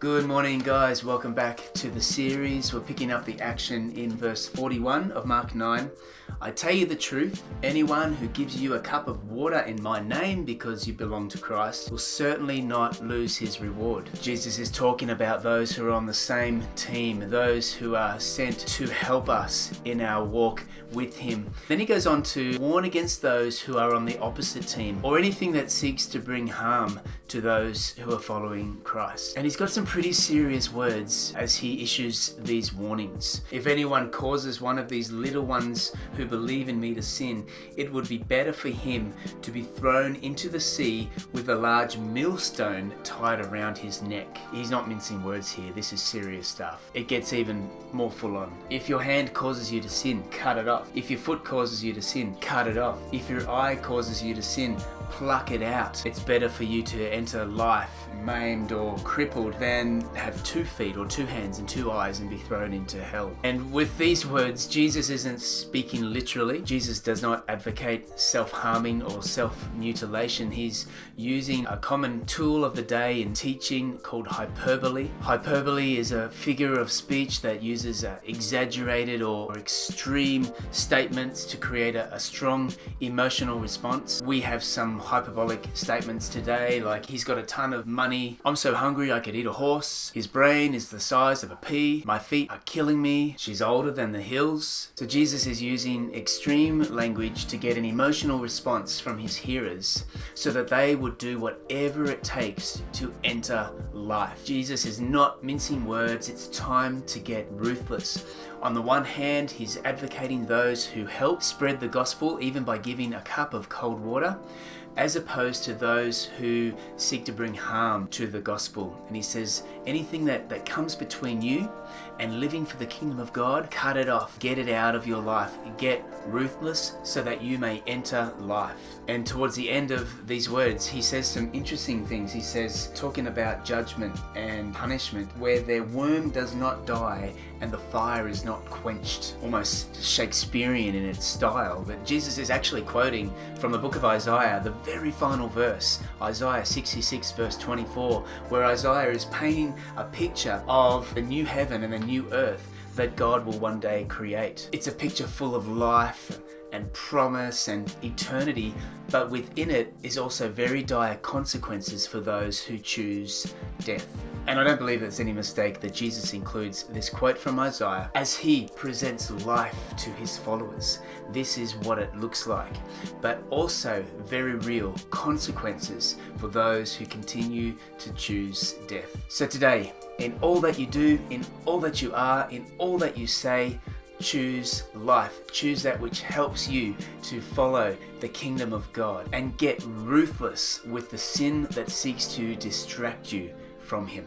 Good morning, guys. Welcome back to the series. We're picking up the action in verse 41 of Mark 9. I tell you the truth, anyone who gives you a cup of water in my name because you belong to Christ will certainly not lose his reward. Jesus is talking about those who are on the same team, those who are sent to help us in our walk with him. Then he goes on to warn against those who are on the opposite team or anything that seeks to bring harm to those who are following Christ. And he's got some pretty serious words as he issues these warnings. If anyone causes one of these little ones who believe in me to sin, it would be better for him to be thrown into the sea with a large millstone tied around his neck. He's not mincing words here. This is serious stuff. It gets even more full on. If your hand causes you to sin, cut it off. If your foot causes you to sin, cut it off. If your eye causes you to sin, pluck it out. It's better for you to enter life maimed or crippled than have 2 feet or 2 hands and 2 eyes and be thrown into hell. And with these words, Jesus isn't speaking literally. Jesus does not advocate self-harming or self-mutilation. He's using a common tool of the day in teaching called hyperbole. Hyperbole is a figure of speech that uses exaggerated or extreme statements to create a strong emotional response. We have some hyperbolic statements today, like he's got a ton of money, I'm so hungry I could eat a horse, his brain is the size of a pea, my feet are killing me, she's older than the hills. So Jesus is using extreme language to get an emotional response from his hearers so that they would do whatever it takes to enter life. Jesus is not mincing words. It's time to get ruthless. On the one hand, he's advocating those who help spread the gospel even by giving a cup of cold water, as opposed to those who seek to bring harm to the gospel. And he says, anything that comes between you and living for the kingdom of God, cut it off, get it out of your life, get ruthless so that you may enter life. And towards the end of these words, he says some interesting things. He says, talking about judgment and punishment, where their worm does not die and the fire is not quenched. Almost Shakespearean in its style. But Jesus is actually quoting from the book of Isaiah, the very final verse, Isaiah 66 verse 24, where Isaiah is painting a picture of the new heaven and the new earth that God will one day create. It's a picture full of life and promise and eternity, but within it is also very dire consequences for those who choose death. And I don't believe it's any mistake that Jesus includes this quote from Isaiah as he presents life to his followers. This is what it looks like, but also very real consequences for those who continue to choose death. So today, in all that you do, in all that you are, in all that you say, choose life. Choose that which helps you to follow the kingdom of God and get ruthless with the sin that seeks to distract you from him.